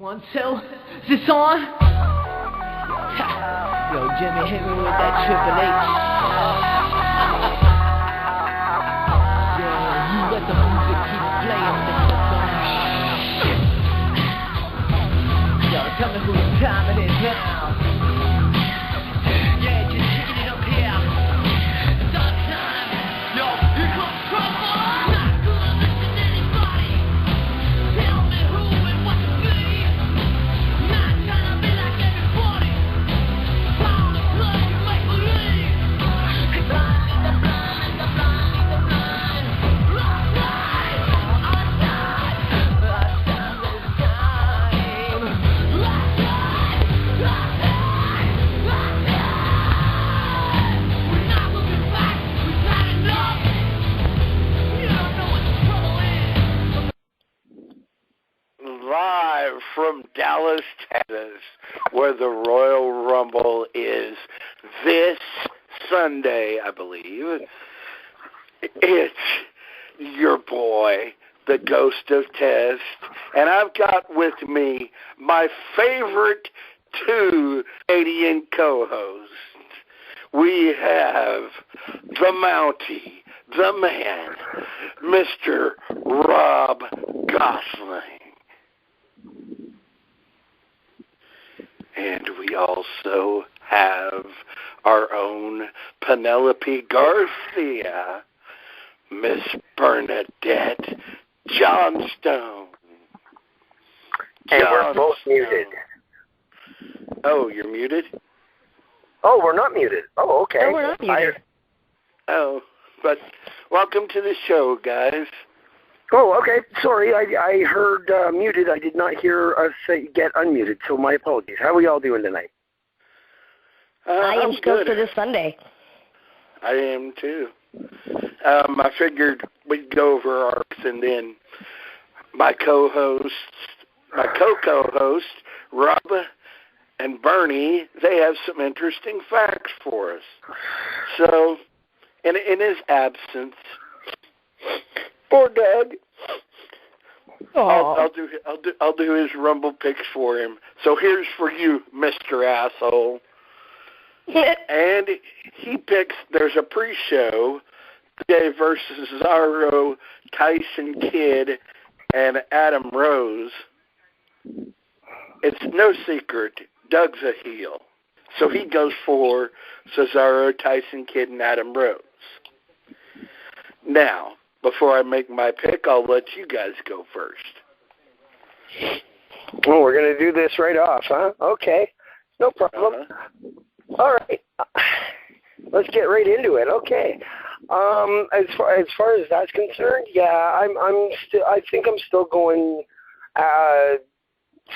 1, 2, is this on? Yo, Jimmy, hit me with that Triple H. Yeah, you let the music keep playing, Mr. Thumb. Yo, tell me whose time it is now. Yeah, just kicking it up here. It's our time. Yo, here comes trouble. Not gonna listen to anybody. Tell me who and what to be. Not trying to be like everybody. Power to play, you make believe. The blind, the blind, the blind, the blind. Lost time, our time. Lost time, this time. Lost time, lost time, lost time. We're not looking back, we've had enough. You don't know what the trouble is. Live from Dallas, Texas, where the Royal Rumble is this Sunday, I believe. It's your boy, the Ghost of Test, and I've got with me my favorite two Canadian co-hosts. We have the Mountie, the man, Mr. Rob Gosling. And we also have our own Penelope Garcia, Miss Bernadette Johnstone. And we're both muted. Oh, you're muted? Oh, we're not muted. Oh, okay. No, we're not muted. But welcome to the show, guys. Oh, okay. Sorry, I heard muted. I did not hear us say get unmuted, so my apologies. How are we all doing tonight? I am I'm stoked good. for this Sunday. I am too. I figured we'd go over ours, and then my co-co-host, Rob and Bernie, they have some interesting facts for us. So, in his absence, poor Doug. I'll do his Rumble picks for him. So here's for you, Mr. Asshole. And he picks. There's a pre-show today versus Cesaro, Tyson Kidd, and Adam Rose. It's no secret. Doug's a heel, so he goes for Cesaro, Tyson Kidd, and Adam Rose. Now, before I make my pick, I'll let you guys go first. Well, we're going to do this right off, huh? Okay. No problem. All right. Let's get right into it. Okay. As far as that's concerned, yeah, I think I'm still going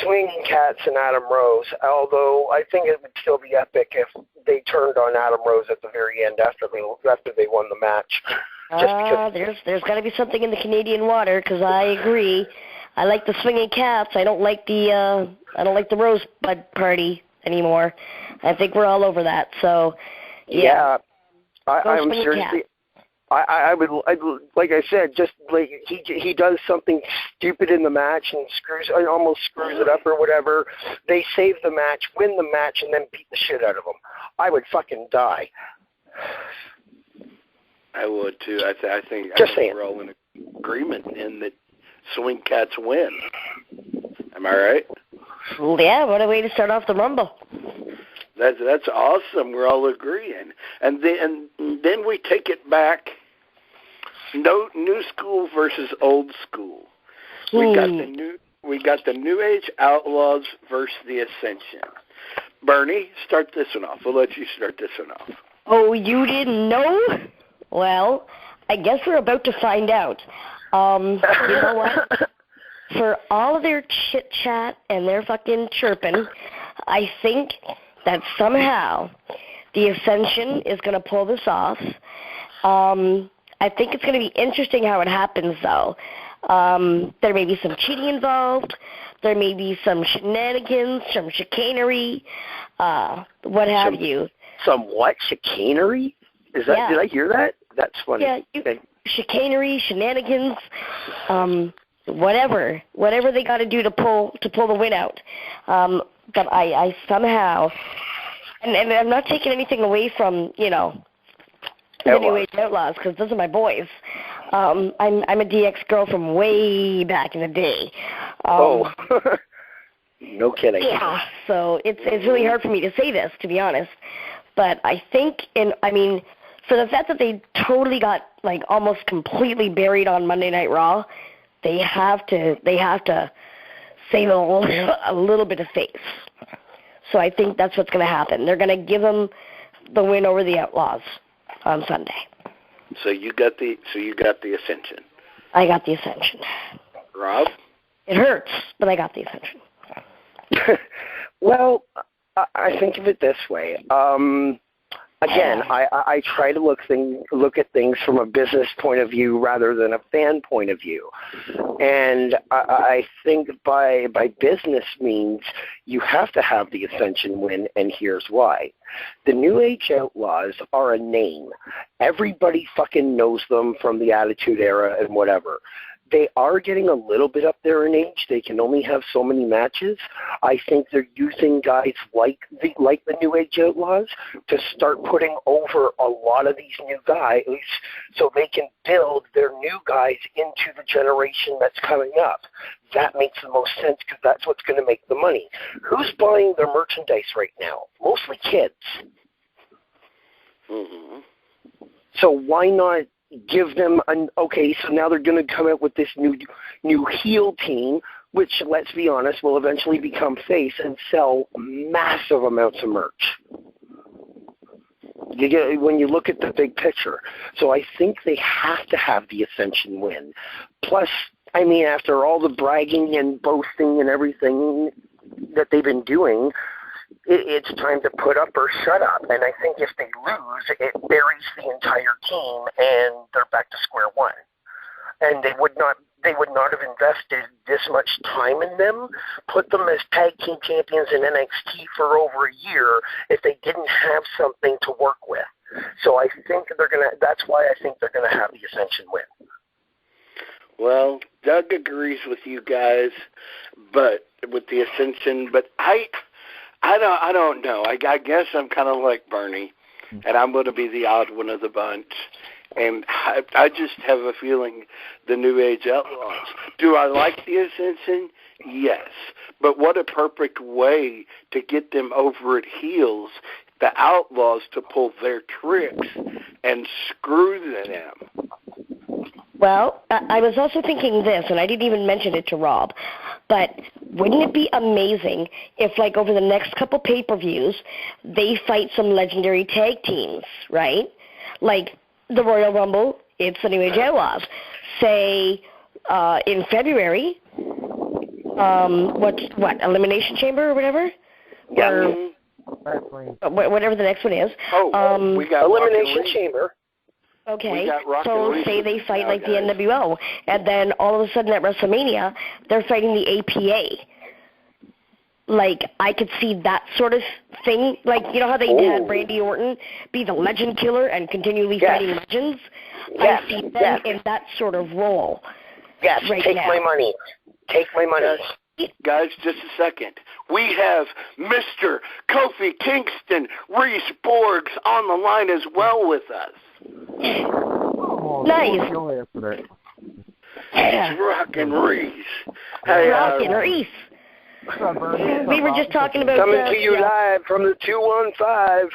Swinging Cats and Adam Rose, although I think it would still be epic if they turned on Adam Rose at the very end after they won the match. There's got to be something in the Canadian water, because I agree. I like the Swinging Cats. I don't like the Rosebud Party anymore. I think we're all over that. So yeah, I'm seriously. I would like I said, just like he does something stupid in the match and almost screws it up or whatever. They save the match, win the match, and then beat the shit out of them. I would fucking die. I would too. I think we're all in agreement in that Swing Cats win. Am I right? Yeah, what a way to start off the Rumble. That's awesome. We're all agreeing, and then we take it back. No, new school versus old school. We got the New Age Outlaws versus the Ascension. Bernie, start this one off. We'll let you start this one off. Oh, you didn't know? Well, I guess we're about to find out. You know what? For all of their chit-chat and their fucking chirping, I think that somehow the Ascension is going to pull this off. I think it's going to be interesting how it happens, though. There may be some cheating involved. There may be some shenanigans, some chicanery, what have you. Some what? Chicanery? Is that? Yeah. Did I hear that? That's funny. Yeah, chicanery, shenanigans. whatever they got to do to pull the win out. But I somehow, and I'm not taking anything away from the New Age Outlaws, because those are my boys. I'm a DX girl from way back in the day. No kidding. Yeah, so it's really hard for me to say this, to be honest. But I think, for the fact that they totally got almost completely buried on Monday Night Raw, they have to save a little bit of face. So I think that's what's going to happen. They're going to give them the win over the Outlaws on Sunday. So you got the Ascension. I got the Ascension. Rob? It hurts, but I got the Ascension. Well, I think of it this way. Again, I try to look at things from a business point of view rather than a fan point of view. And I think by business means you have to have the Ascension win, and here's why. The New Age Outlaws are a name. Everybody fucking knows them from the Attitude Era and whatever. They are getting a little bit up there in age. They can only have so many matches. I think they're using guys like the New Age Outlaws to start putting over a lot of these new guys so they can build their new guys into the generation that's coming up. That makes the most sense because that's what's going to make the money. Who's buying their merchandise right now? Mostly kids. Mm-hmm. So why not give them so now they're going to come out with this new heel team, which, let's be honest, will eventually become face and sell massive amounts of merch. When you look at the big picture. So I think they have to have the Ascension win. Plus, after all the bragging and boasting and everything that they've been doing, it's time to put up or shut up. And I think if they lose, it buries the entire team, and they're back to square one. And they would not have invested this much time in them, put them as tag team champions in NXT for over a year if they didn't have something to work with. So I think that's why I think they're gonna have the Ascension win. Well, Doug agrees with you guys, but with the Ascension, but I don't know. I guess I'm kind of like Bernie, and I'm going to be the odd one of the bunch. And I just have a feeling the New Age Outlaws. Do I like the Ascension? Yes. But what a perfect way to get them over at heels, the Outlaws, to pull their tricks and screw them. Well, I was also thinking this, and I didn't even mention it to Rob, but wouldn't it be amazing if, over the next couple pay-per-views, they fight some legendary tag teams, right? Like the Royal Rumble, it's the New Age Outlaws. Say, in February, Elimination Chamber or whatever? Yeah. Or whatever the next one is. We got Elimination Chamber. Okay, so say they fight like the NWO, and then all of a sudden at WrestleMania, they're fighting the APA. I could see that sort of thing. How they had Randy Orton be the legend killer and continually fighting legends? Yes. I see them in that sort of role. Yes, right take now. my money. Take my money. Guys, just a second. We have Mr. Kofi Kingston Reese Borgs on the line as well with us. Nice. It's Rockin' Reese. Hey, Rockin' Reese. We were just talking about coming to you live from the 215.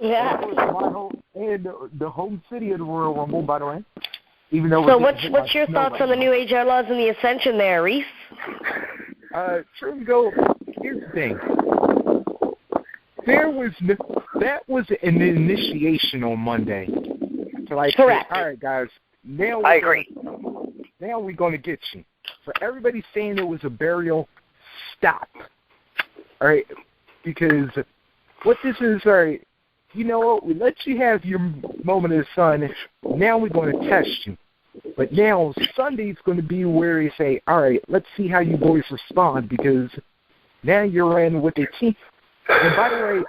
Yeah. And the home city of the Royal Rumble, by the way. Even though so what's your thoughts on the New Age Outlaws and the Ascension there, Reese? Here's the thing. That was an initiation on Monday. So correct. All right, guys. Now I agree. Now we're going to get you. For everybody saying it was a burial, stop. All right? Because what this is, all right, you know what? We let you have your moment of the sun. Now we're going to test you. But now Sunday's going to be where you say, all right, let's see how you boys respond, because now you're in with a team. And by the way,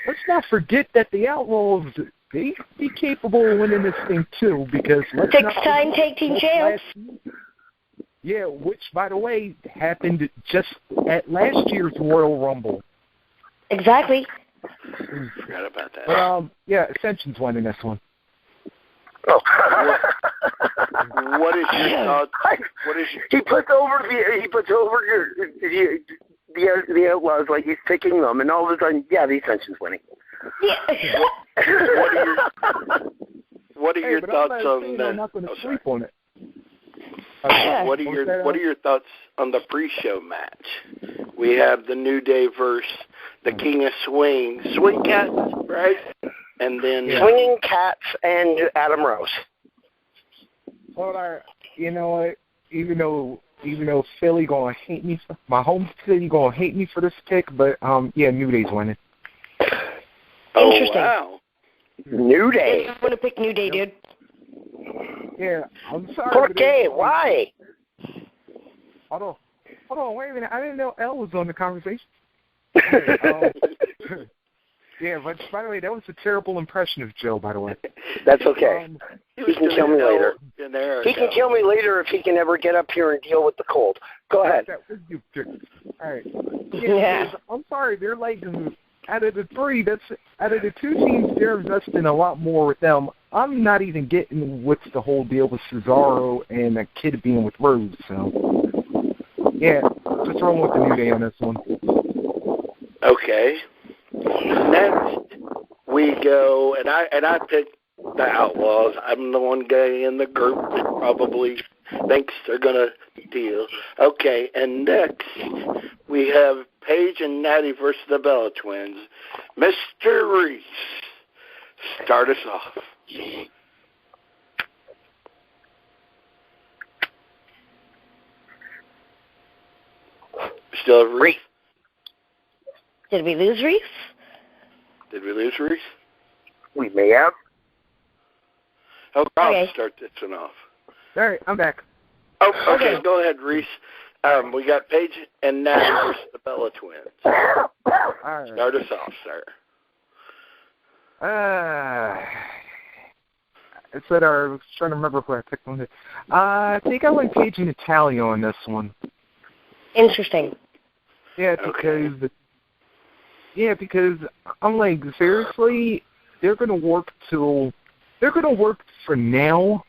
let's not forget that the Outlaws be capable of winning this thing too, because six-time tag team champs. Yeah, which, by the way, happened just at last year's Royal Rumble. Exactly. Forgot about that. But, yeah, Ascension's winning this one. Oh. What is your thoughts? He puts over the Outlaws like he's picking them, and all of a sudden, yeah, the Ascension's winning. Yeah. What are your thoughts on that? I'm not going to sleep on it. What are your thoughts on the pre-show match? We have the New Day versus the King of Swing Cats, right? And then Swinging Cats and Adam Rose. Well, you know what? Even though Philly gonna hate me, my home city gonna hate me for this pick, but yeah, New Day's winning. Oh, Interesting. wow. New Day. I'm going to pick New Day, dude. Yeah, I'm sorry. Por qué? Why? Hold on, wait a minute. I didn't know Elle was on the conversation. Yeah, but by the way, that was a terrible impression of Joe, by the way. That's okay. He can kill me later. He can kill me later if he can ever get up here and deal with the cold. Go ahead. All right. Yeah. I'm sorry. They're like, out of the two teams, they're investing a lot more with them. I'm not even getting what's the whole deal with Cesaro and a kid being with Rose. So, yeah, just rolling with the New Day on this one. Okay. Next, we go, and I picked the Outlaws. I'm the one guy in the group that probably thinks they're going to deal. Okay, and next, we have Paige and Natty versus the Bella Twins. Mr. Reese, start us off. Still have Reese? Did we lose Reese? Did we lose Reese? We may have. I'll start this one off. All right, I'm back. Oh, okay. Go ahead, Reese. We got Paige and Natty versus the Bella Twins. All right. Start us off, sir. I said I was trying to remember who I picked on it. I think I went Paige and Natalia on this one. Interesting. Yeah, because I'm like, seriously, they're gonna work for now,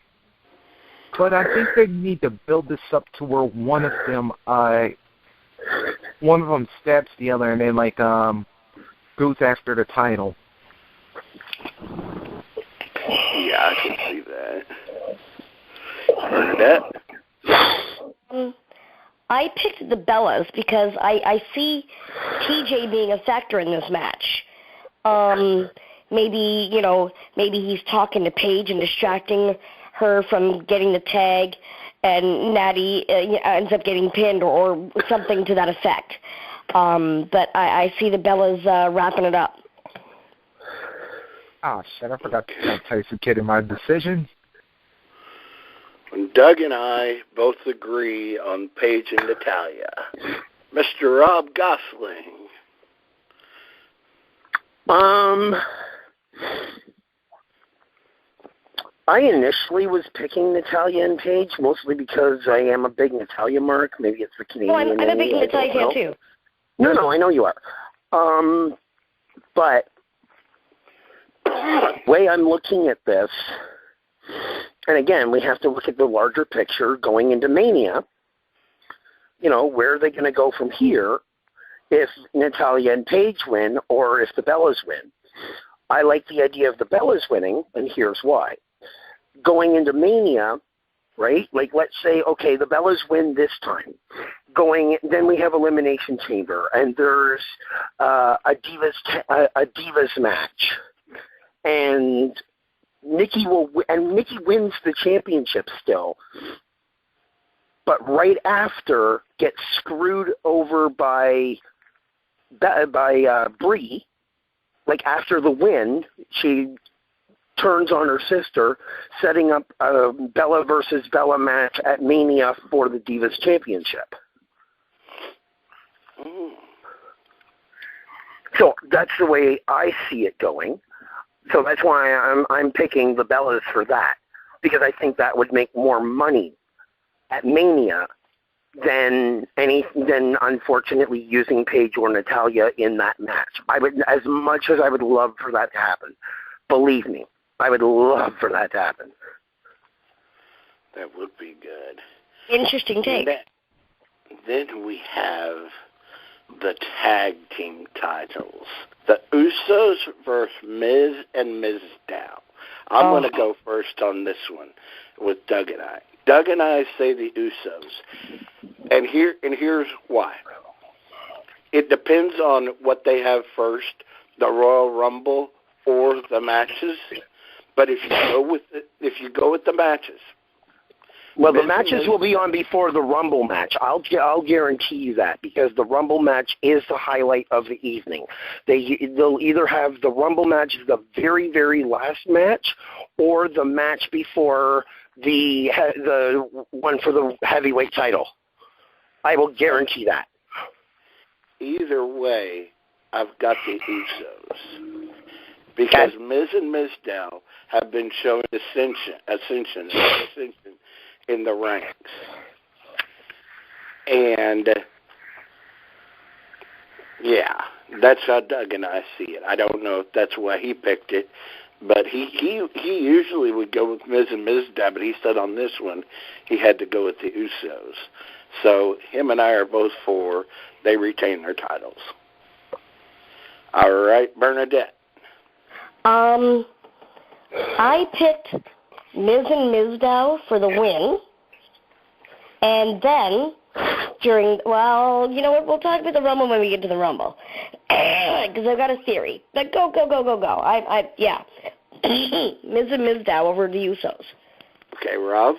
but I think they need to build this up to where one of them stabs the other and then goes after the title. Yeah, I can see that. Bernadette? I picked the Bellas because I see TJ being a factor in this match. Maybe he's talking to Paige and distracting her from getting the tag, and Natty ends up getting pinned or something to that effect. But I see the Bellas wrapping it up. Oh, shit, I forgot to tell Tyson Kidd in my decision. Doug and I both agree on Paige and Natalia. Mr. Rob Gosling. I initially was picking Natalia and Paige, mostly because I am a big Natalia mark. Maybe it's the Canadian. Well, I'm a big Natalia fan, too. No, I know you are. But the way I'm looking at this, and again, we have to look at the larger picture going into Mania. Where are they going to go from here if Natalia and Paige win or if the Bellas win? I like the idea of the Bellas winning, and here's why. Going into Mania, right? Like, let's say, okay, the Bellas win this time. Then we have Elimination Chamber, and there's a Divas match, and Nikki wins the championship still, but right after gets screwed over by Brie. Like after the win, she turns on her sister, setting up a Bella versus Bella match at Mania for the Divas Championship. So that's the way I see it going. So that's why I'm picking the Bellas for that, because I think that would make more money at Mania than unfortunately using Paige or Natalya in that match. I would, as much as I would love for that to happen, believe me, I would love for that to happen. That would be good. Interesting take. Then we have the tag team titles. The Usos versus Miz and Mizdow. I'm going to go first on this one with Doug and I. Doug and I say the Usos. And here's why. It depends on what they have first, the Royal Rumble or the matches. But if you go with the matches. Well, the matches will be on before the Rumble match. I'll guarantee you that, because the Rumble match is the highlight of the evening. They'll either have the Rumble match, the very, very last match, or the match before the one for the heavyweight title. I will guarantee that. Either way, I've got the Usos. Because Miz and Mizdow have been showing ascension in the ranks. And, yeah, that's how Doug and I see it. I don't know if that's why he picked it, but he usually would go with Miz and Mizdow, but he said on this one he had to go with the Usos. So him and I are both for they retain their titles. All right, Bernadette. I picked Miz and Mizdow for the win, and then well, you know what, we'll talk about the Rumble when we get to the Rumble, because I've got a theory. But go. Yeah. Miz and Mizdow over the Usos. Okay, Rob?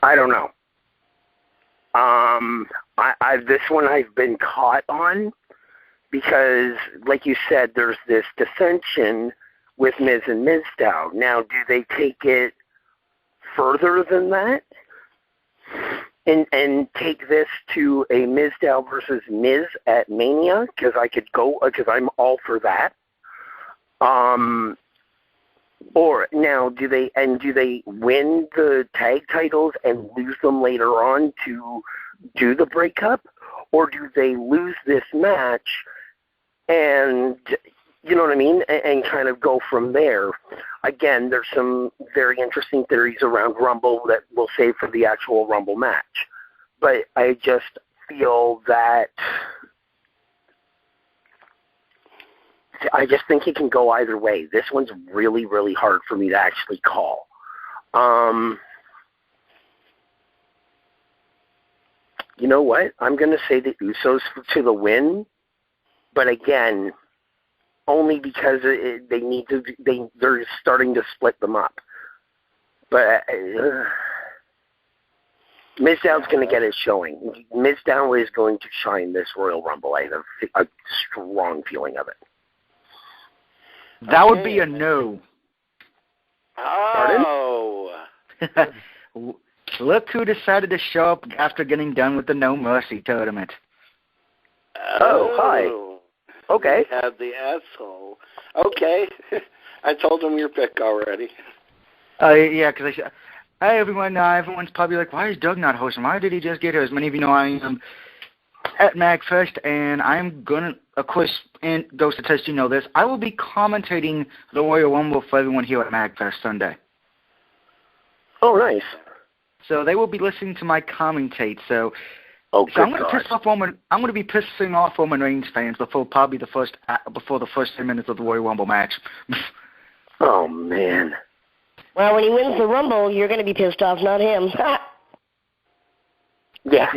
I don't know. This one I've been caught on because, like you said, there's this dissension with Miz and Mizdow. Now, do they take it further than that and take this to a Mizdow versus Miz at Mania? Because I'm all for that. Or now, do they win the tag titles and lose them later on to do the breakup, or do they lose this match and, you know what I mean, and kind of go from there? Again, there's some very interesting theories around Rumble that we'll save for the actual Rumble match, but I just feel that I just think it can go either way. This one's really, really hard for me to actually call. You know what? I'm going to say the Usos to the win, but again, only because they're starting to split them up. But Mizdow's going to get his showing. Mizdow is going to shine this Royal Rumble. I have a strong feeling of it. That would be a no. Oh. Look who decided to show up after getting done with the No Mercy tournament. Oh, hi. Okay. We have the asshole. Okay. I told him your pick already. Yeah, because hey, everyone, everyone's probably like, why is Doug not hosting? Why did he just get here? As many of you know, I am at MagFest, and I'm going to, of course, and those to test you know this, I will be commentating the Royal Rumble for everyone here at MagFest Sunday. Oh, nice. So they will be listening to my commentate. So I'm going to piss off I'm going to be pissing off Roman Reigns fans before the first 10 minutes of the Royal Rumble match. Oh man. Well, when he wins the Rumble, you're going to be pissed off, not him. Yeah.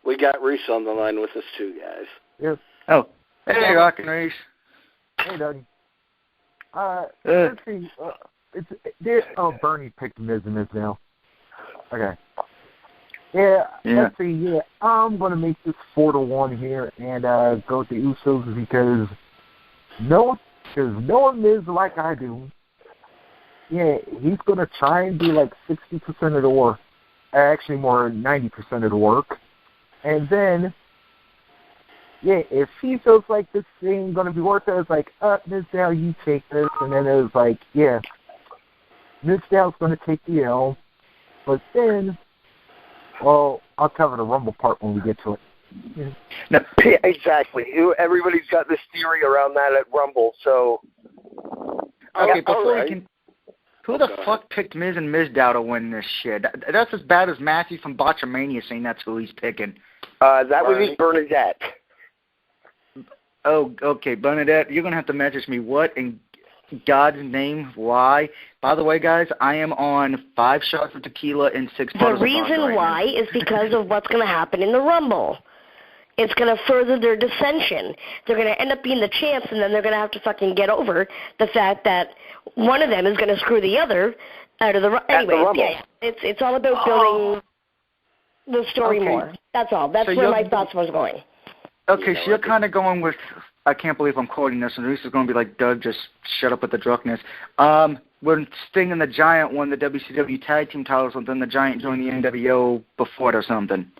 We got Reese on the line with us too, guys. Yes. Oh, hey, Rock and Reese. Hey, Doug. Let's see. Bernie picked Miz and Miz now. Okay. Yeah. Let's see. Yeah, I'm going to make this 4-1 here and go with the Usos because knowing Miz like I do, yeah, he's going to try and do like 60% of the work, actually more than 90% of the work, and then yeah, if he feels like this thing going to be worth it, it's like, Miz Dow, you take this. And then it was like, yeah, Miz Dow's going to take the L. But then, well, I'll cover the Rumble part when we get to it. Yeah. No, exactly. Everybody's got this theory around that at Rumble, so... Okay, before we can... Who the fuck picked Miz and Miz Dow to win this shit? That's as bad as Matthew from Botchamania saying that's who he's picking. That would be Bernadette. Oh, okay, Bernadette, you're going to have to message me what in God's name, why. By the way, guys, I am on 5 shots of tequila and 6 bottles of vodka. The reason why is because of what's going to happen in the Rumble. It's going to further their dissension. They're going to end up being the champs, and then they're going to have to fucking get over the fact that one of them is going to screw the other out of the Rumble. Anyway, yeah, it's all about building the story more. That's all. That's where my thoughts was going. Okay, so you're kind of going with, I can't believe I'm quoting this, and this is going to be like, Doug, just shut up with the drunkenness. When Sting and the Giant won the WCW Tag Team titles, and then the Giant joined the NWO before it or something.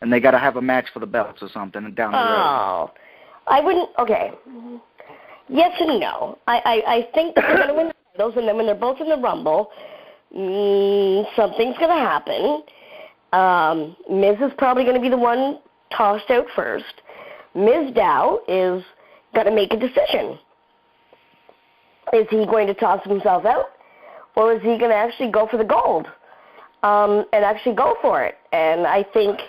And they got to have a match for the belts or something down the road. Oh, I wouldn't. Okay, yes and no. I think they're going to win the titles, and then when they're both in the Rumble, something's going to happen. Miz is probably going to be the one tossed out first. Miz Dow is going to make a decision. Is he going to toss himself out, or is he going to actually go for the gold and actually go for it? And I think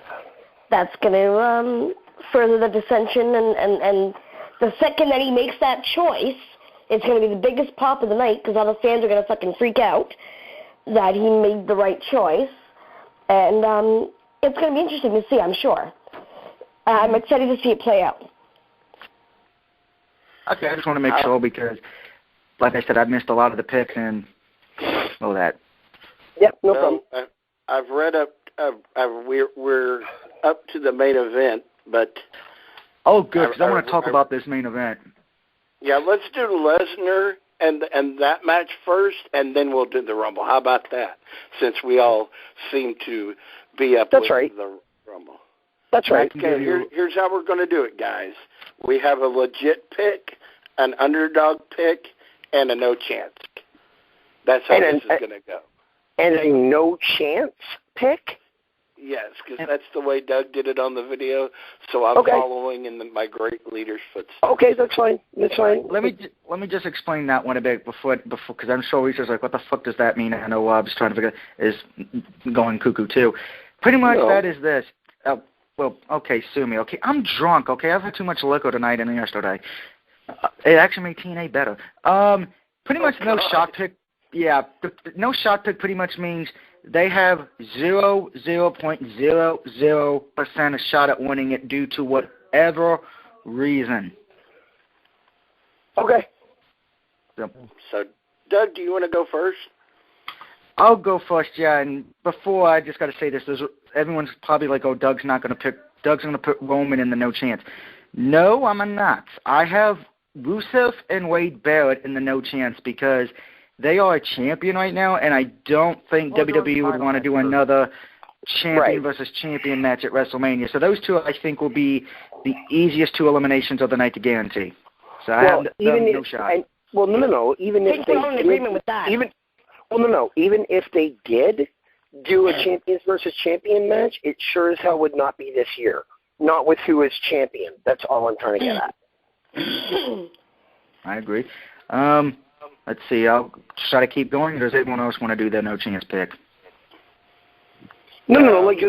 that's going to further the dissension, and the second that he makes that choice, it's going to be the biggest pop of the night because all the fans are going to fucking freak out that he made the right choice, and it's going to be interesting to see, I'm sure. I'm excited to see it play out. Okay, I just want to make sure because, like I said, I've missed a lot of the picks and all that. Yep, no problem. I've read up. We're up to the main event, but oh, good, because I want to talk about this main event. Yeah, let's do Lesnar and that match first, and then we'll do the Rumble. How about that? Since we all seem to be up with the Rumble. That's right. Okay, here's how we're going to do it, guys. We have a legit pick, an underdog pick, and a no chance. That's how this is going to go. And a no chance pick? Yes, because that's the way Doug did it on the video, so I'm following in my great leader's footsteps. Okay, that's fine. That's fine. Let me just explain that one a bit before, because I'm sure Reese's like, what the fuck does that mean? I know Rob's trying to figure is going cuckoo too. Pretty much that is this. Well, okay, sue me. Okay, I'm drunk. Okay, I've had too much liquor tonight and yesterday. It actually made TNA better. Pretty much no shot pick. Yeah, no shot pick pretty much means they have 0.00% a shot at winning it due to whatever reason. Okay. So, Doug, do you want to go first? I'll go first, yeah. And before, I just got to say this: everyone's probably like, "Oh, Doug's going to put Roman in the no chance." No, I'm not. I have Rusev and Wade Barrett in the no chance because they are a champion right now, and I don't think WWE would want to do another champion versus champion match at WrestleMania. So those two, I think, will be the easiest 2 eliminations of the night to guarantee. So I have no shot. No. Even if we're in agreement with that. Even if they did do a champions versus champion match, it sure as hell would not be this year. Not with who is champion. That's all I'm trying to get at. I agree. Let's see. I'll try to keep going, or does anyone else want to do their no chance pick? No. Like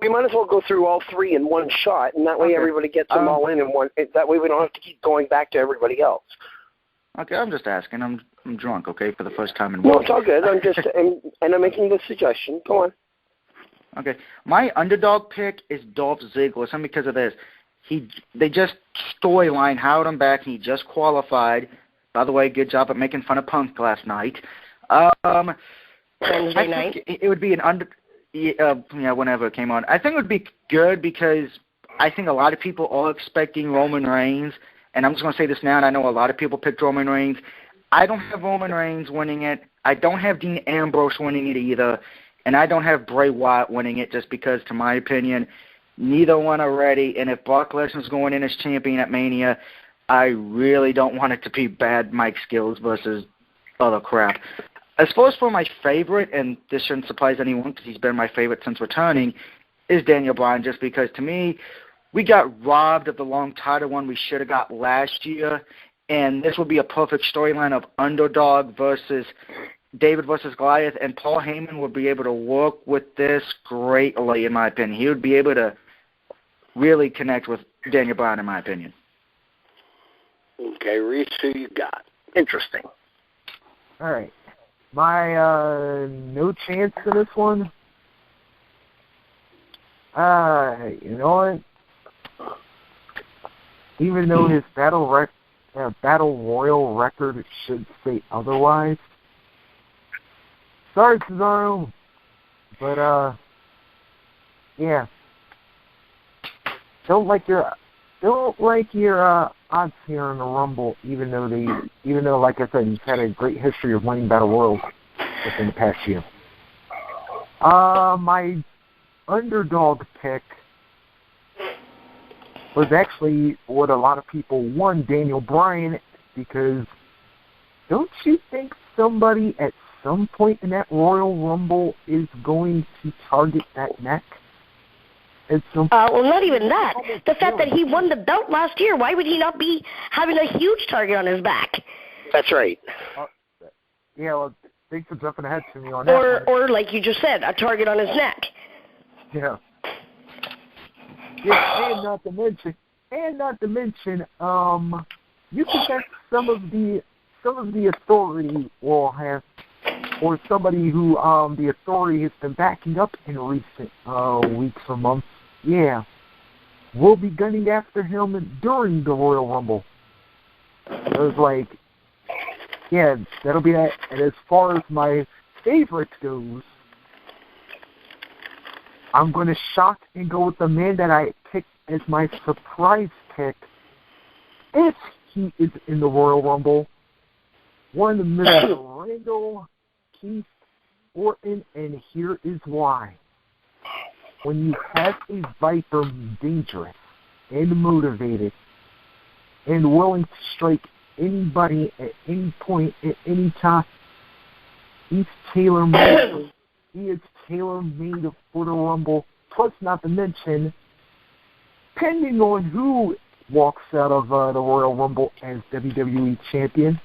we might as well go through all 3 in one shot, and that way everybody gets them all in one. That way we don't have to keep going back to everybody else. Okay, I'm just asking. I'm drunk. Okay, for the first time in. No, it's all good. I'm just and I'm making the suggestion. Go on. Okay, my underdog pick is Dolph Ziggler. Simply because of this, they just storyline hired him back. He just qualified. By the way, good job at making fun of Punk last night. Wednesday night. It would be whenever it came on. I think it would be good because I think a lot of people are expecting Roman Reigns, and I'm just going to say this now, and I know a lot of people picked Roman Reigns. I don't have Roman Reigns winning it. I don't have Dean Ambrose winning it either, and I don't have Bray Wyatt winning it just because, to my opinion, neither one are ready. And if Brock Lesnar's going in as champion at Mania, I really don't want it to be bad Mike Skills versus other crap. As far as for my favorite, and this shouldn't surprise anyone because he's been my favorite since returning, is Daniel Bryan, just because to me, we got robbed of the long title one we should have got last year, and this would be a perfect storyline of underdog versus David versus Goliath, and Paul Heyman would be able to work with this greatly, in my opinion. He would be able to really connect with Daniel Bryan, in my opinion. Okay, Reese, who you got? Interesting. All right. My no chance for this one. You know what? Even though his battle royal record should say otherwise. Sorry, Cesaro, but yeah. Don't like your odds here in the Rumble, even though, like I said, he's had a great history of winning Battle Royals within the past year. My underdog pick was actually what a lot of people won, Daniel Bryan, because don't you think somebody at some point in that Royal Rumble is going to target that neck? Well, not even that. The fact that he won the belt last year, why would he not be having a huge target on his back? That's right. Yeah, well, thanks for jumping ahead to me on that. Or like you just said, a target on his neck. Yeah. Yeah, and not to mention, you can bet some of the authority will have, or somebody who the authority has been backing up in recent weeks or months. Yeah, we'll be gunning after him during the Royal Rumble. It was like, yeah, that'll be that. And as far as my favorite goes, I'm going to shock and go with the man that I picked as my surprise pick if he is in the Royal Rumble. One, Mr. Randall Keith Orton, and here is why. When you have a Viper dangerous and motivated and willing to strike anybody at any point, at any time, he's tailor-made. He is tailor-made for the Rumble. Plus, not to mention, depending on who walks out of the Royal Rumble as WWE Champion,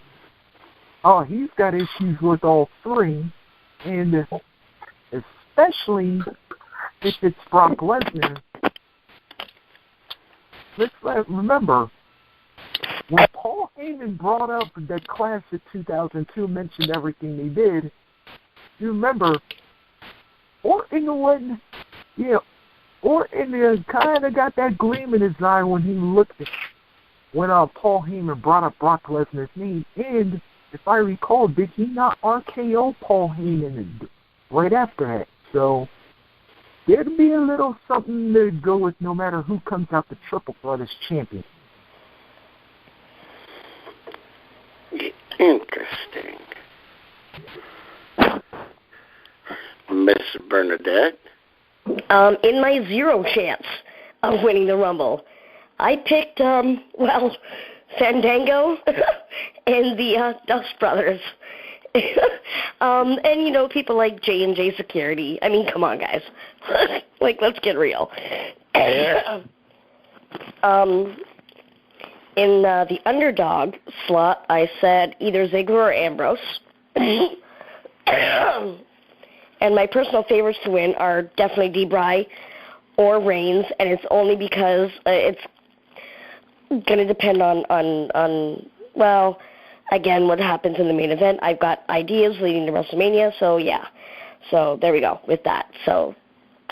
he's got issues with all three, and especially if it's Brock Lesnar. Let's remember, when Paul Heyman brought up that class of 2002, mentioned everything they did, you remember, Orton kind of got that gleam in his eye when he looked at when Paul Heyman brought up Brock Lesnar's name, and if I recall, did he not RKO Paul Heyman right after that? So there'd be a little something to go with no matter who comes out the triple threat as champion. Interesting. Miss Bernadette? In my zero chance of winning the Rumble, I picked, Fandango and the Dust Brothers. And, people like J&J Security. I mean, come on, guys. Let's get real. In the underdog slot, I said either Ziggler or Ambrose. And my personal favorites to win are definitely D-Bry or Reigns, and it's only because it's going to depend on again, what happens in the main event. I've got ideas leading to WrestleMania, so yeah. So there we go with that. So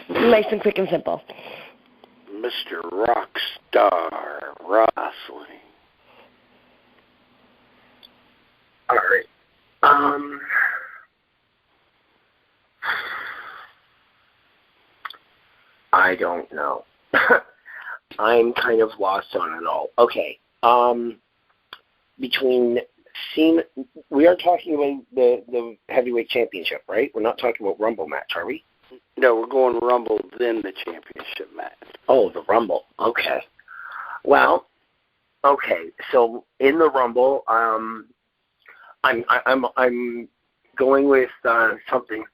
nice and quick and simple. Mr. Rockstar Wrestling. All right. I don't know. I'm kind of lost on it all. Okay. We are talking about the heavyweight championship, right? We're not talking about Rumble match, are we? No, we're going Rumble, then the championship match. Oh, the Rumble. Okay. Well, okay. So in the Rumble, I'm going with something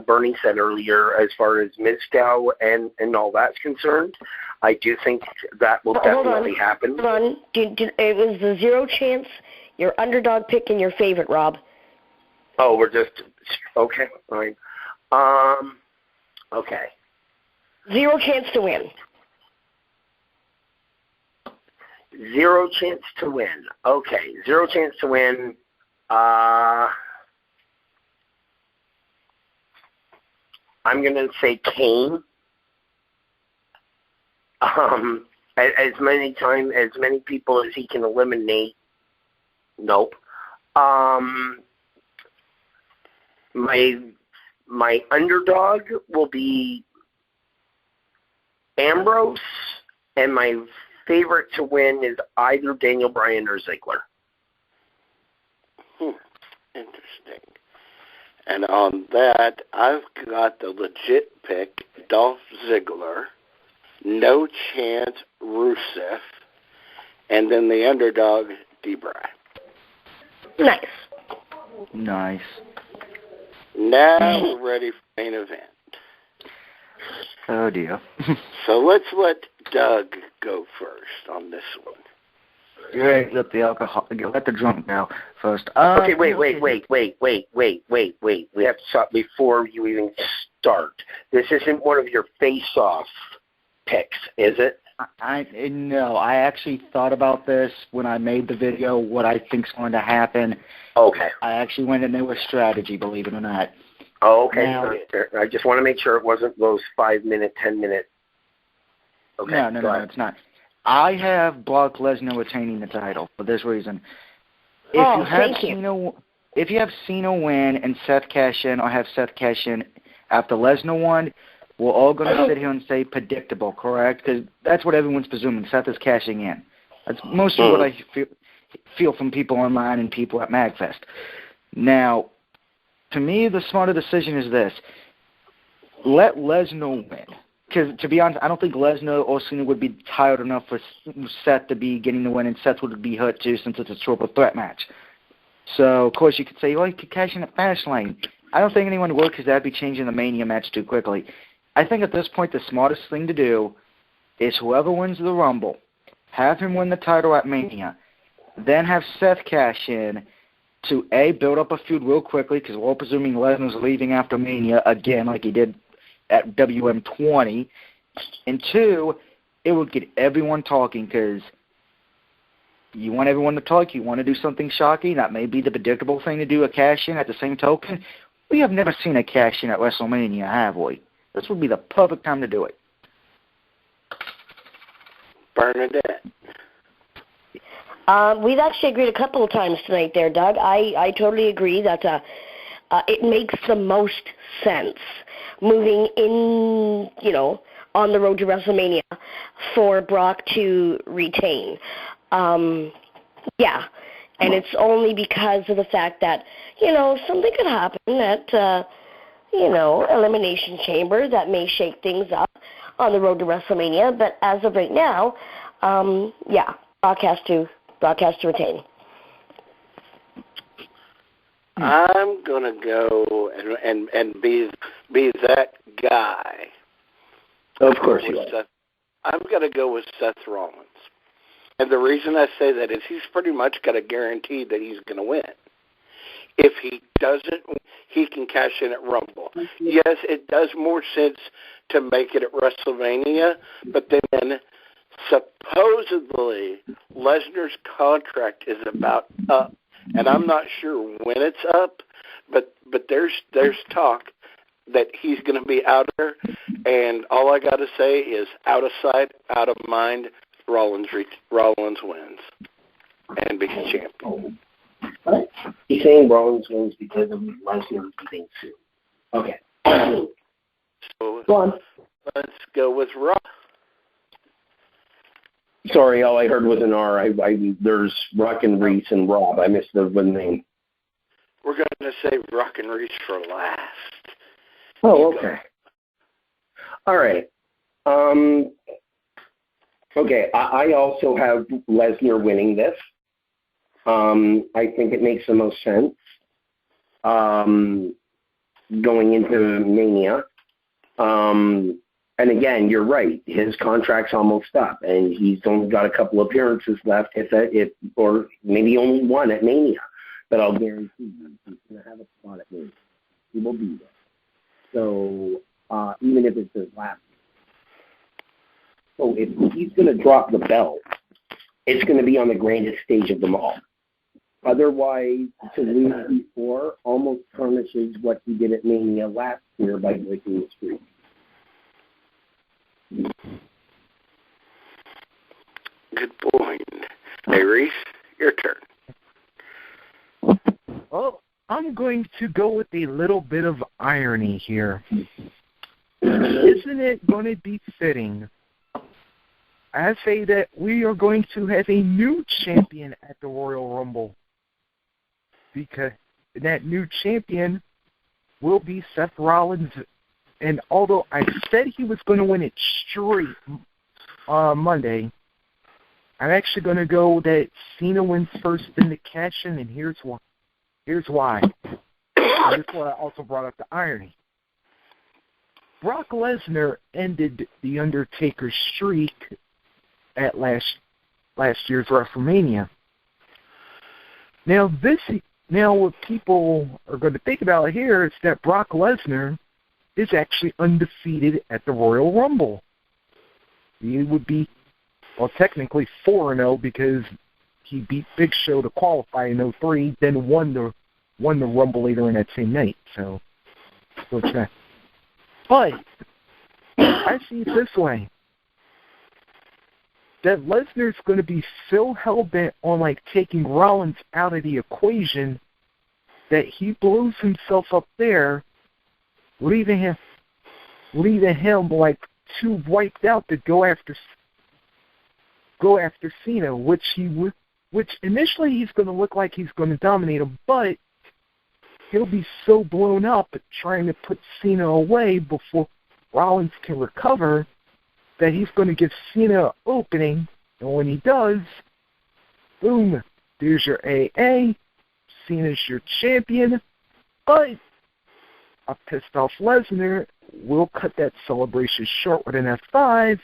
Bernie said earlier as far as Mizdow and all that's concerned. I do think that will definitely happen. Hold on. It was the zero chance, your underdog pick, and your favorite, Rob. Oh, we're just okay. All right. Okay. Zero chance to win. Zero chance to win. Okay. Zero chance to win. I'm going to say Kane. As many people as he can eliminate. Nope. My underdog will be Ambrose, and my favorite to win is either Daniel Bryan or Ziggler. Interesting. And on that, I've got the legit pick, Dolph Ziggler, no chance, Rusev, and then the underdog, D-Bry. Nice. Now we're ready for main event. Oh, dear. So let's let Doug go first on this one. Great. Let the drunk go first. Okay, wait. We have to stop before you even start. This isn't one of your face-off picks, is it? No, I actually thought about this when I made the video, what I think's going to happen. Okay. I actually went into a strategy, believe it or not. Oh, okay. Now, I just want to make sure it wasn't those 5-minute, 10-minute. Okay. No, it's not. I have Brock Lesnar retaining the title for this reason. If you have Cena win and Seth cash in, or have Seth cash in after Lesnar won, we're all going to sit here and say predictable, correct? Because that's what everyone's presuming. Seth is cashing in. That's mostly what I feel from people online and people at MagFest. Now, to me, the smarter decision is this. Let Lesnar win. Because, to be honest, I don't think Lesnar or Cena would be tired enough for Seth to be getting the win, and Seth would be hurt too since it's a triple threat match. So, of course, you could say, well, you could cash in at Fastlane. I don't think anyone would, because that would be changing the Mania match too quickly. I think at this point the smartest thing to do is whoever wins the Rumble, have him win the title at Mania, then have Seth cash in to, A, build up a feud real quickly, because we're all presuming Lesnar's leaving after Mania again like he did at WM20, and 2, it would get everyone talking, because you want everyone to talk, you want to do something shocking, that may be the predictable thing to do, a cash-in. At the same token, we have never seen a cash-in at WrestleMania, have we? This would be the perfect time to do it. Bernadette. We've actually agreed a couple of times tonight there, Doug. I totally agree that it makes the most sense moving in, on the road to WrestleMania for Brock to retain. Yeah. And it's only because of the fact that, something could happen at, Elimination Chamber that may shake things up on the road to WrestleMania. But as of right now, Brock has to retain. I'm gonna go and be that guy. Of course you are. I'm gonna go with Seth Rollins, and the reason I say that is he's pretty much got a guarantee that he's gonna win. If he doesn't, he can cash in at Rumble. Yes, it does more sense to make it at WrestleMania, but then supposedly Lesnar's contract is about up, and I'm not sure when it's up, but there's talk that he's going to be out there, and all I got to say is out of sight, out of mind. Rollins wins and becomes champion. What? He's saying Rollins wins because of Lesnar beating Sue. Okay. So go on. Let's go with Rob. Sorry, all I heard was an R. There's Rock and Reese and Rob. I missed the name. We're going to save Rock and Reese for last. Oh, okay. All right. Okay, I also have Lesnar winning this. I think it makes the most sense going into Mania. And again, you're right. His contract's almost up, and he's only got a couple appearances left, or maybe only one at Mania. But I'll guarantee you, he's going to have a spot at Mania. He will be there. So even if it's his last. So if he's going to drop the belt, it's going to be on the grandest stage of them all. Otherwise, to lose before almost tarnishes what he did at Mania last year by breaking the streak. Good point. Hey, Reese, your turn. Well, I'm going to go with a little bit of irony here. Isn't it going to be fitting? I say that we are going to have a new champion at the Royal Rumble, because that new champion will be Seth Rollins. And although I said he was going to win it straight on Monday, I'm actually going to go that Cena wins first in the cash-in, and here's why. And this is why I also brought up the irony. Brock Lesnar ended The Undertaker's streak at last year's WrestleMania. Now what people are going to think about here is that Brock Lesnar is actually undefeated at the Royal Rumble. He would be, well, technically 4-0 because he beat Big Show to qualify in 2003, then won the Rumble later in that same night. So check. But I see it this way: that Lesnar's going to be so hell-bent on taking Rollins out of the equation that he blows himself up there, leaving him too wiped out to go after Cena, which initially he's going to look like he's going to dominate him, but he'll be so blown up at trying to put Cena away before Rollins can recover that he's going to give Cena an opening, and when he does, boom, there's your AA, Cena's your champion, but a pissed-off Lesnar will cut that celebration short with an F5,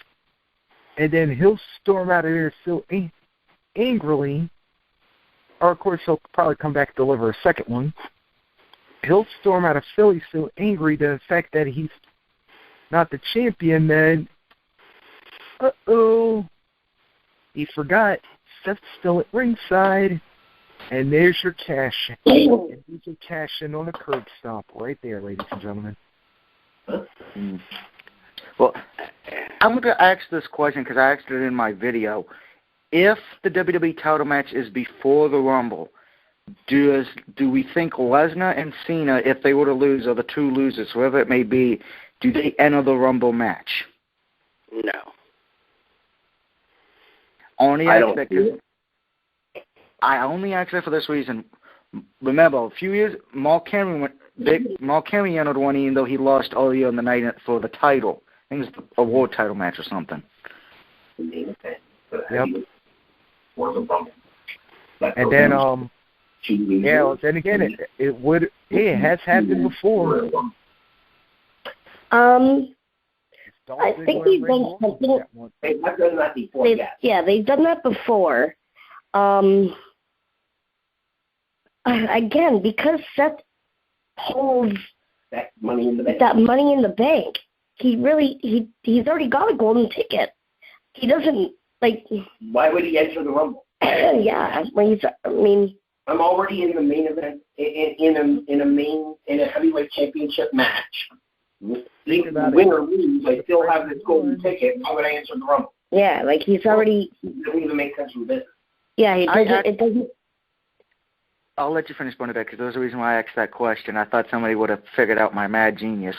and then he'll storm out of there so angrily, or of course he'll probably come back and deliver a second one. He'll storm out of Philly so angry to the fact that he's not the champion that, he forgot Seth's still at ringside, and there's your cash. And he's a cash in on a curb stop right there, ladies and gentlemen. Well, I'm going to ask this question because I asked it in my video. If the WWE title match is before the Rumble, do we think Lesnar and Cena, if they were to lose, or the two losers, whoever it may be, do they enter the Rumble match? No. I only ask that for this reason. Remember, a few years, Mark Henry entered one, even though he lost earlier in the night for the title. I think it's a world title match or something. Yep. And then, then again, it has happened before. I think they've done something. They've done that before, yes. Yeah, they've done that before. Again, because Seth holds that money in the bank. He's already got a golden ticket. He doesn't Why would he enter the Rumble? Yeah, I'm already in the main event in a heavyweight championship match. Win or lose, I still have this golden ticket. Why would I enter the Rumble? Yeah, he's already. It doesn't even make sense for business. Yeah, it doesn't. I'll let you finish, Bernadette, because there's a reason why I asked that question. I thought somebody would have figured out my mad genius.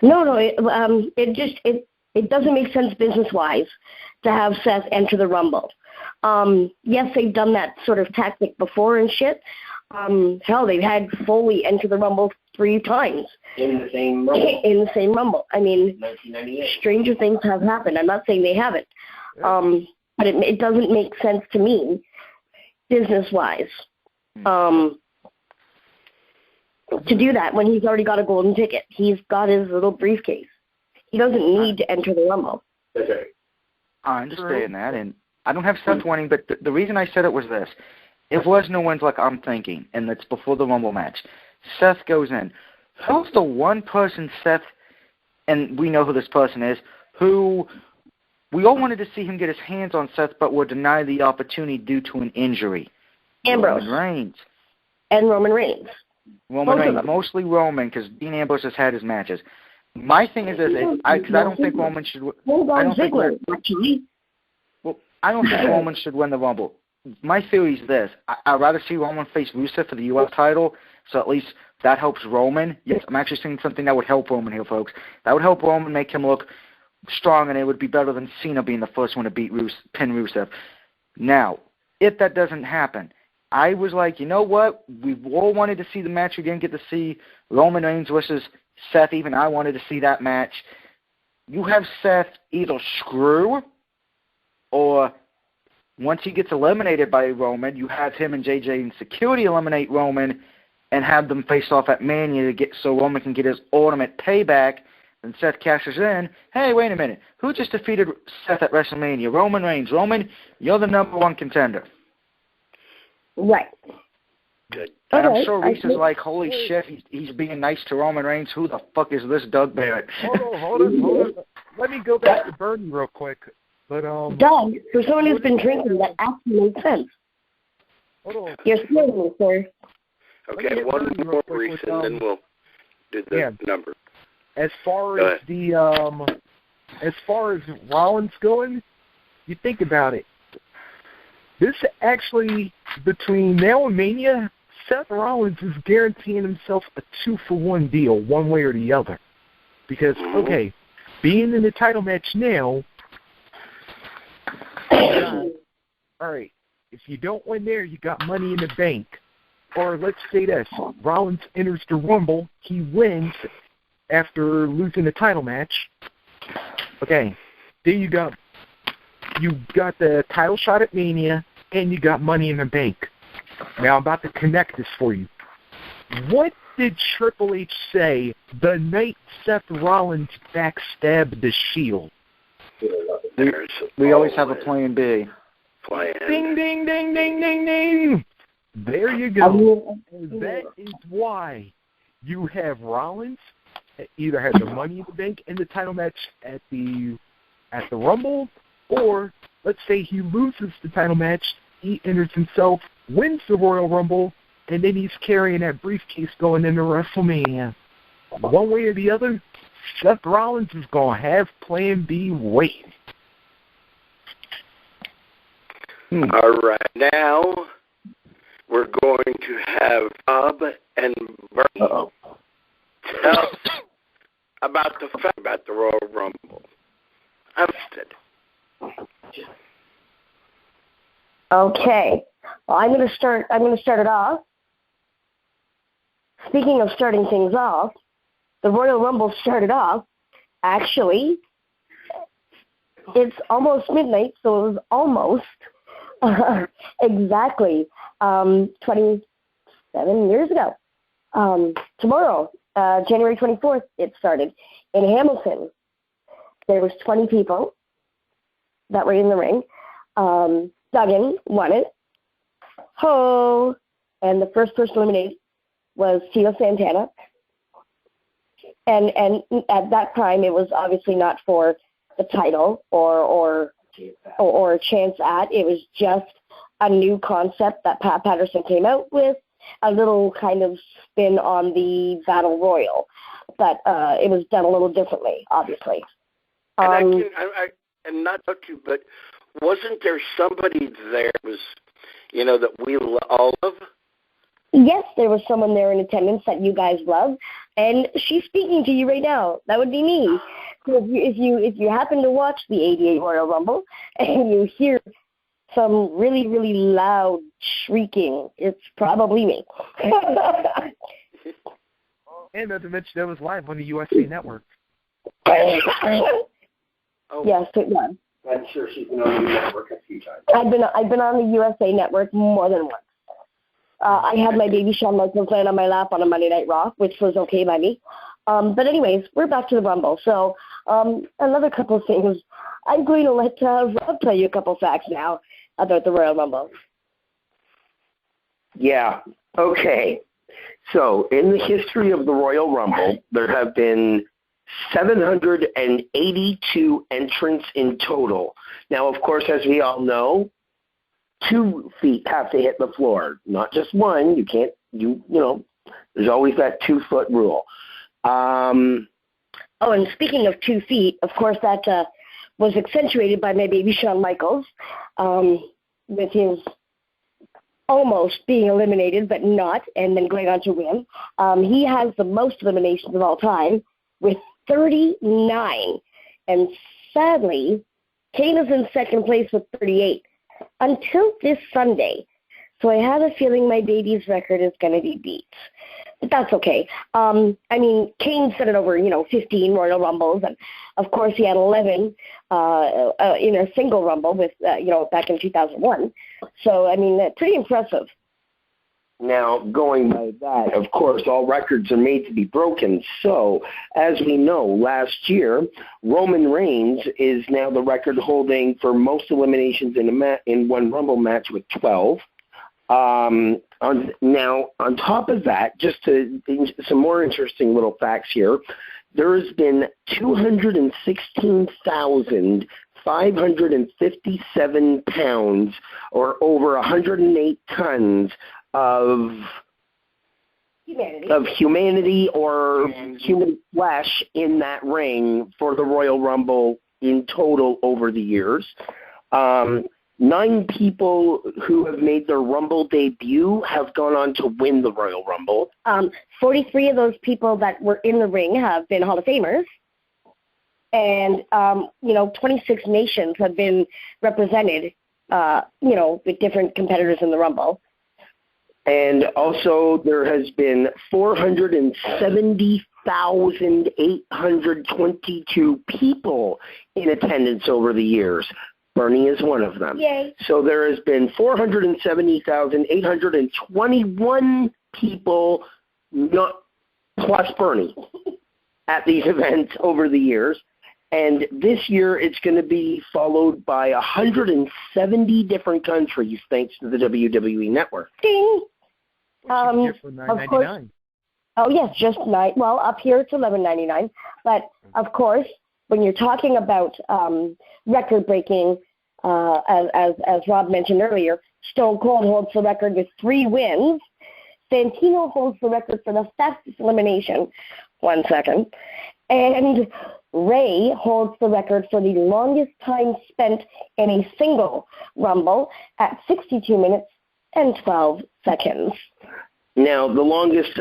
No, it doesn't make sense business-wise to have Seth enter the Rumble. Yes, they've done that sort of tactic before and shit. Hell, they've had Foley enter the Rumble 3 times. In the same Rumble. In the same Rumble. I mean, 1998. stranger things have happened. I'm not saying they haven't. But it doesn't make sense to me, business-wise, to do that when he's already got a golden ticket. He's got his little briefcase. He doesn't need to enter the Rumble. That's right. I understand that, and I don't have Seth winning, but the reason I said it was this. If Lesnar wins like I'm thinking, and it's before the Rumble match, Seth goes in. Who's the one person Seth, and we know who this person is, who we all wanted to see him get his hands on Seth, but were denied the opportunity due to an injury? Ambrose. Roman Reigns. And Roman Reigns. Roman Reigns, mostly Roman, because Dean Ambrose has had his matches. My thing is this, because I don't think Roman should. I don't think Roman should win the Rumble. My theory is this: I'd rather see Roman face Rusev for the U.S. title, so at least that helps Roman. Yes, I'm actually saying something that would help Roman here, folks. That would help Roman, make him look strong, and it would be better than Cena being the first one to pin Rusev. Now, if that doesn't happen, I was like, you know what? We all wanted to see the match. We didn't get to see Roman Reigns versus Seth. Even I wanted to see that match. You have Seth either screw, or once he gets eliminated by Roman, you have him and JJ and security eliminate Roman and have them face off at Mania so Roman can get his ultimate payback. And Seth cashes in. Hey, wait a minute. Who just defeated Seth at WrestleMania? Roman Reigns. Roman, you're the #1 contender. Right. Good. And I'm sure Reese is like, holy shit, he's being nice to Roman Reigns. Who the fuck is this Doug Barrett? Hold on. Let me go back to Bernie real quick. But Doug, for someone who's been drinking, that actually makes sense. Hold on. You're scaring me, sir. Okay, one more Reese, and then we'll do the number. As far as Rollins going, you think about it. This actually, between now and Mania, Seth Rollins is guaranteeing himself a 2-for-1 deal, one way or the other. Because, okay, being in the title match now, all right, if you don't win there, you got Money in the Bank. Or let's say this, Rollins enters the Rumble, he wins after losing the title match. Okay, then you got the title shot at Mania, and you got Money in the Bank. Now I'm about to connect this for you. What did Triple H say the night Seth Rollins backstabbed the Shield? We always have a plan B. Ding, ding, ding, ding, ding, ding. There you go. And that is why you have Rollins either have the Money in the Bank and the title match at the Rumble, or let's say he loses the title match, he enters himself, wins the Royal Rumble, and then he's carrying that briefcase going into WrestleMania. One way or the other, Seth Rollins is going to have Plan B waiting. All right, now we're going to have Bob and Bernie tell us about the Royal Rumble. Okay. Well, I'm going to start it off. Speaking of starting things off, the Royal Rumble started off. Actually, it's almost midnight, so it was almost exactly 27 years ago. Tomorrow, January 24th, it started in Hamilton. There was 20 people that were in the ring. Duggan won it. Ho! And the first person eliminated was Tito Santana. And at that time, it was obviously not for the title or a chance at. It was just a new concept that Pat Patterson came out with, a little kind of spin on the Battle Royal. But it was done a little differently, obviously. And not to you, but wasn't there somebody there that we all love? Yes, there was someone there in attendance that you guys love, and she's speaking to you right now. That would be me. So if you happen to watch the '88 Royal Rumble and you hear some really, really loud shrieking, it's probably me. And not to mention that was live on the USA Network. Oh, Yes, it was. I'm sure she's been on the network a few times. I've been on the USA Network more than once. I had my baby Shawn Michaels land on my lap on a Monday Night Raw, which was okay by me. But anyways, we're back to the Rumble. So another couple of things. I'm going to let Rob tell you a couple facts now about the Royal Rumble. Yeah. Okay. So in the history of the Royal Rumble, there have been 782 entrants in total. Now, of course, as we all know, 2 feet have to hit the floor, not just one. You can't, you know, there's always that 2-foot rule. Oh, and speaking of 2 feet, of course, that was accentuated by my baby Shawn Michaels with his almost being eliminated, but not, and then going on to win. He has the most eliminations of all time with 39. And sadly, Kane is in second place with 38 until this Sunday. So I have a feeling my baby's record is going to be beat. But that's okay. I mean, Kane set it over, 15 Royal Rumbles. And, of course, he had 11 in a single Rumble with, back in 2001. So, I mean, pretty impressive. Now, going by that, of course, all records are made to be broken. So, as we know, last year, Roman Reigns is now the record holding for most eliminations in one Rumble match with 12. Now, on top of that, just some more interesting little facts here, there has been 216,557 pounds, or over 108 tons, of humanity or human flesh in that ring for the Royal Rumble in total over the years. 9 people who have made their Rumble debut have gone on to win the Royal Rumble. 43 of those people that were in the ring have been Hall of Famers. And, 26 nations have been represented, with different competitors in the Rumble. And also there has been 470,822 people in attendance over the years. Bernie is one of them. Yay. So there has been 470,821 people, not plus Bernie, at these events over the years. And this year it's going to be followed by 170 different countries thanks to the WWE Network. Ding! For $9.99. Oh, yes, just $9. Well, up here it's $11.99. But, of course, when you're talking about record-breaking, as Rob mentioned earlier, Stone Cold holds the record with 3 wins. Santino holds the record for the fastest elimination. 1 second. And Ray holds the record for the longest time spent in a single Rumble at 62 minutes and 12 seconds. Now, the longest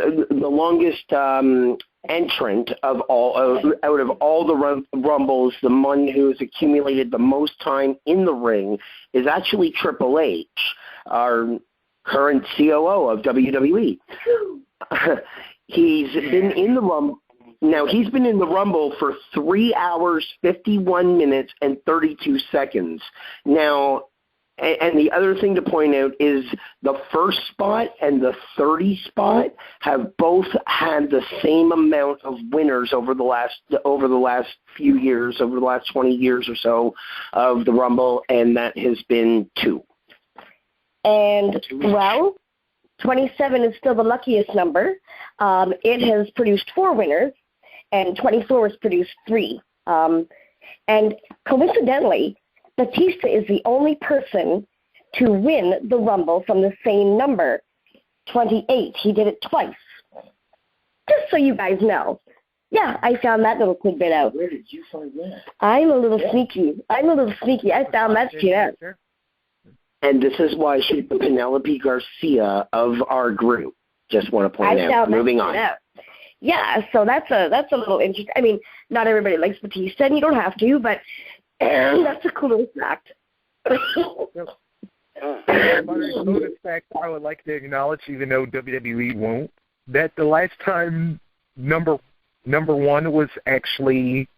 entrant of all out of all the Rumbles, the one who has accumulated the most time in the ring is actually Triple H, our current COO of WWE. He's been in the Rumble. Now, he's been in the Rumble for 3 hours, 51 minutes, and 32 seconds. Now, and the other thing to point out is the first spot and the 30 spot have both had the same amount of winners over the last few years, over the last 20 years or so of the Rumble, and that has been 2. And, well, 27 is still the luckiest number. It has produced 4 winners, and 24 has produced 3. And coincidentally, Batista is the only person to win the Rumble from the same number, 28. He did it twice. Just so you guys know. Yeah, I found that little tidbit out. Where did you find that? I'm a little sneaky. I found that shit out. And this is why she's the Penelope Garcia of our group. Just want to point out. Moving on. Out. Yeah, so that's a little interesting. I mean, not everybody likes Batista, and you don't have to, but that's a cool little fact. Bonus fact I would like to acknowledge, even though WWE won't, that the last time number one was actually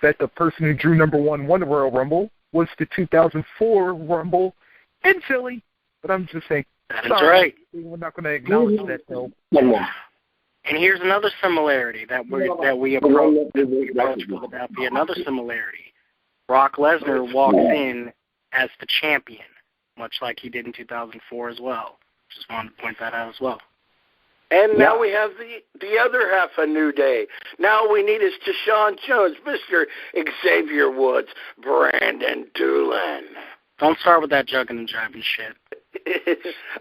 that the person who drew number one won the Royal Rumble was the 2004 Rumble in Philly. But I'm just saying, that's right. We're not going to acknowledge that, though. And here's another similarity that we approach Philadelphia. Another similarity. Brock Lesnar walks in as the champion, much like he did in 2004 as well. Just wanted to point that out as well. And now we have the other half of New Day. Now we need is Deshaun Jones, Mr. Xavier Woods, Brandon Doolan. Don't start with that jugging and jiving shit.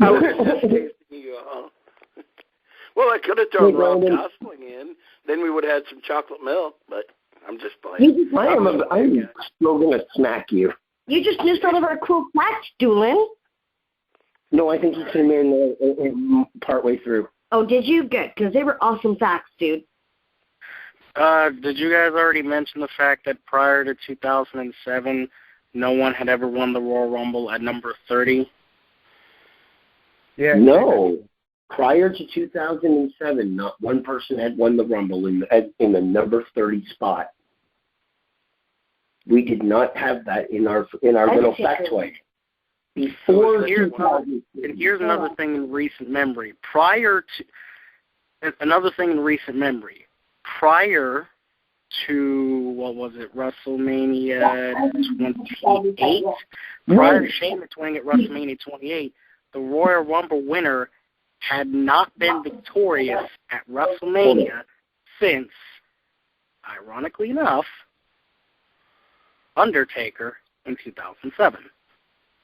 I was just teasing you all. Well, I could have thrown Rob Gosling in. Then we would have had some chocolate milk, but I'm just playing. I'm still going to smack you. You just missed all of our cool facts, Doolin. No, I think he came in partway through. Oh, did you? Good, because they were awesome facts, dude. Did you guys already mention the fact that prior to 2007, no one had ever won the Royal Rumble at number 30? Yeah. No. Prior to 2007, not one person had won the Rumble in the number 30 spot. We did not have that in our little factoid. Before here's another thing in recent memory. Prior to, what was it, WrestleMania 28? Prior to Sheamus winning at WrestleMania 28, the Royal Rumble winner had not been victorious at WrestleMania since, ironically enough, Undertaker in 2007.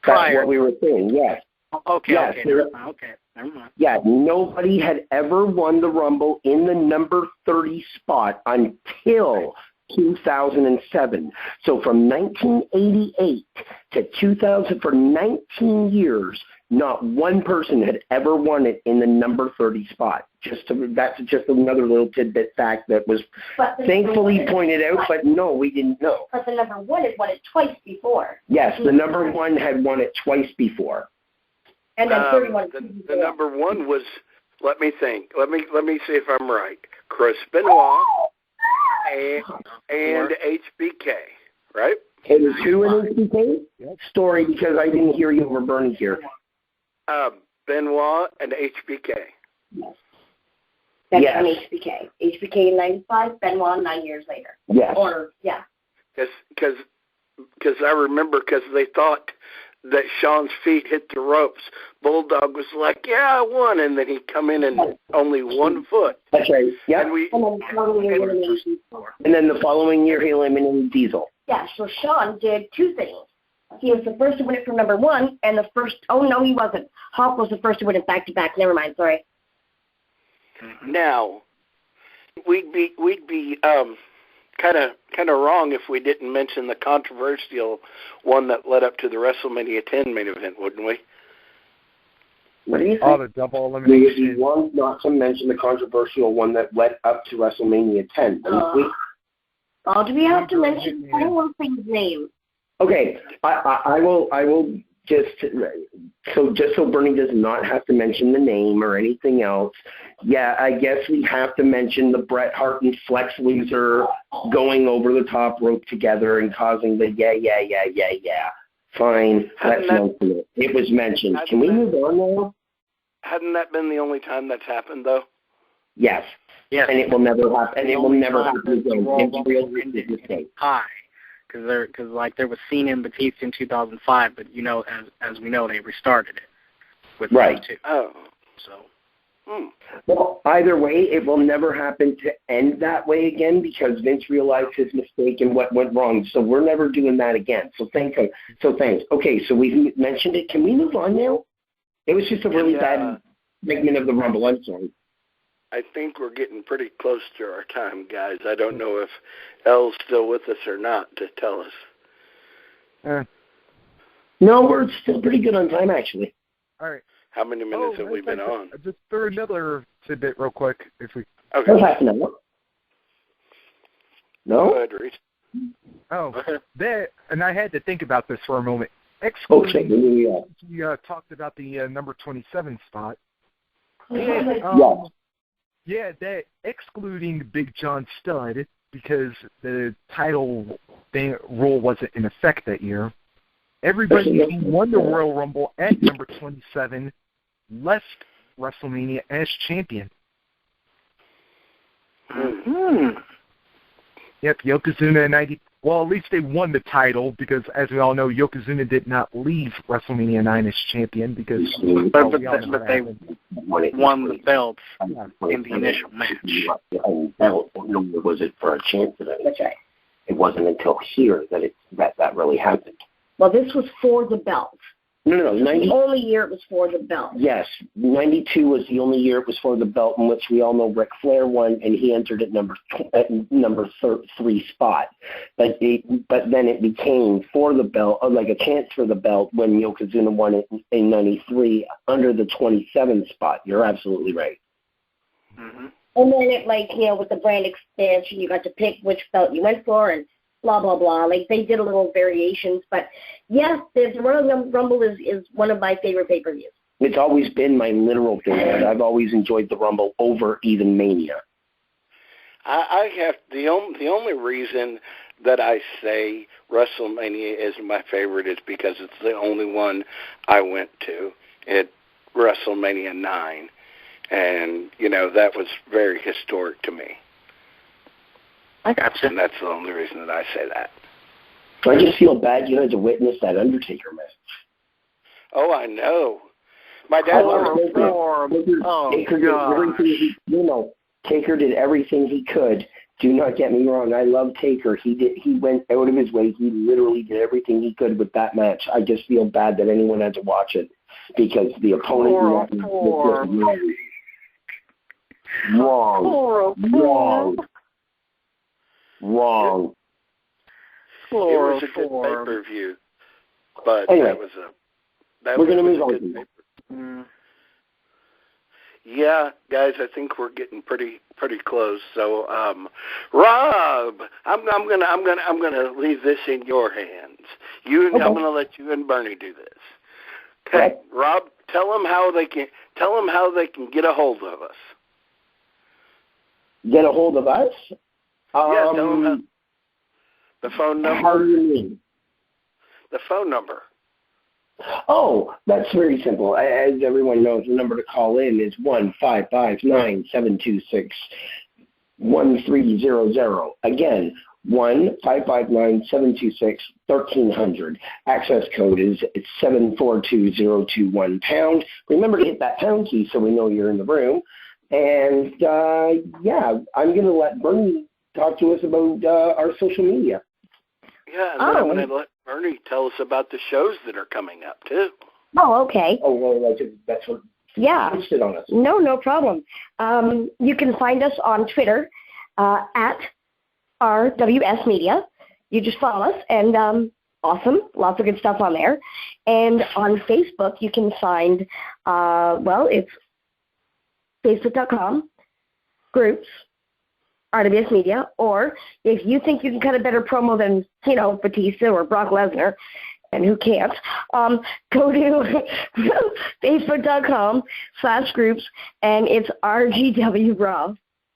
That's what we were saying, yes. Okay, never mind. Yeah, nobody had ever won the Rumble in the number 30 spot until 2007. So from 1988 to 2000, for 19 years, not one person had ever won it in the number 30 spot. That's just another little tidbit fact that was thankfully pointed out, but no, we didn't know. But the number one had won it twice before. Yes, the number one had won it twice before. And then 31. The number one was, let me think. Let me see if I'm right. Chris Benoit and HBK, right? It was who in HBK? Story, because I didn't hear you over Bernie here. Benoit and HBK. That's on HBK. HBK in 95, Benoit 9 years later. Yes. Because I remember, because they thought that Sean's feet hit the ropes. Bulldog was like, yeah, I won, and then he'd come in and only 1 foot. That's right. Yeah. And then the following year he eliminated Diesel. Yeah, so Sean did two things. He was the first to win it from number one, and the first, oh no, he wasn't. Hawk was the first to win it back-to-back. Never mind, sorry. Now, we'd be kind of wrong if we didn't mention the controversial one that led up to the WrestleMania 10 main event, wouldn't we? What do you think? Oh, the double elimination. We want not to mention the controversial one that led up to WrestleMania 10. Oh, do we have to mention one thing's name? Okay, I will just so Bernie does not have to mention the name or anything else. Yeah, I guess we have to mention the Bret Hart and Flex Luger going over the top rope together and causing the yeah. Fine, let's mention it. It was mentioned. Can we move on now? Hadn't that been the only time that's happened, though? Yes. Yes. And it will never happen. And it will never happen again. It's real mistake. High. Because there was Cena and Batista in 2005, but as we know, they restarted it with right. Two. Oh, so. Well, either way, it will never happen to end that way again because Vince realized his mistake and what went wrong. So we're never doing that again. So thanks. Okay, so we've mentioned it. Can we move on now? It was just a really bad segment of the Rumble. I'm sorry. I think we're getting pretty close to our time, guys. I don't know if El's still with us or not to tell us. No, we're still pretty good on time, actually. All right. How many minutes have we been on? Just throw another tidbit real quick, if we. Okay. Half an hour. No. Go ahead, Reese. Oh, that, and I had to think about this for a moment. Okay. We talked about the number 27 spot. Yeah, that excluding Big John Studd, because the title rule wasn't in effect that year. Everybody who won the Royal Rumble at number 27 left WrestleMania as champion. Mm-hmm. Yep, Yokozuna in 90. Well, at least they won the title because, as we all know, Yokozuna did not leave WrestleMania 9 as champion because but they won the belt in the initial match. Belt, was it for a chance of it? That's right. It wasn't until here that really happened. Well, this was for the belt. No. The only year it was for the belt. Yes, 92 was the only year it was for the belt, in which we all know Ric Flair won, and he entered at number 3 spot. But then it became for the belt, like a chance for the belt, when Yokozuna won it in 93 under the 27th spot. You're absolutely right. Mm-hmm. And then it, with the brand expansion, you got to pick which belt you went for, and blah, blah, blah. Like, they did a little variations. But, yes, the Royal Rumble is one of my favorite pay-per-views. It's always been my literal favorite. I've always enjoyed the Rumble over even Mania. I have the only reason that I say WrestleMania is my favorite is because it's the only one I went to at WrestleMania 9. And, that was very historic to me. I gotcha. And that's the only reason that I say that. I just feel bad you had to witness that Undertaker match. Oh, I know. My dad Taker did everything Taker did everything he could. Do not get me wrong. I love Taker. He went out of his way. He literally did everything he could with that match. I just feel bad that anyone had to watch it because the opponent was wrong. It was a good pay-per-view, but anyway, we're going to move on. Yeah, guys, I think we're getting pretty close. So, Rob, I'm gonna leave this in your hands. I'm gonna let you and Bernie do this. Okay, Rob, tell them how they can get a hold of us. Get a hold of us? Yeah, tell them the phone number. How do you mean? The phone number. Oh, that's very simple. As everyone knows, the number to call in is 1-559-726-1300. Again, 1-559-726-1300. Access code is 742021#. Remember to hit that pound key so we know you're in the room. And, I'm going to let Bernie talk to us about our social media. Yeah, and then I'm going to let Bernie tell us about the shows that are coming up, too. Oh, okay. Oh, well, that's what posted on us. No problem. You can find us on Twitter at RWS Media. You just follow us, and awesome. Lots of good stuff on there. And on Facebook, you can find, it's facebook.com, groups, RWS Media, or if you think you can cut a better promo than, Batista or Brock Lesnar, and who can't, go to facebook.com/groups, and it's RGW Raw.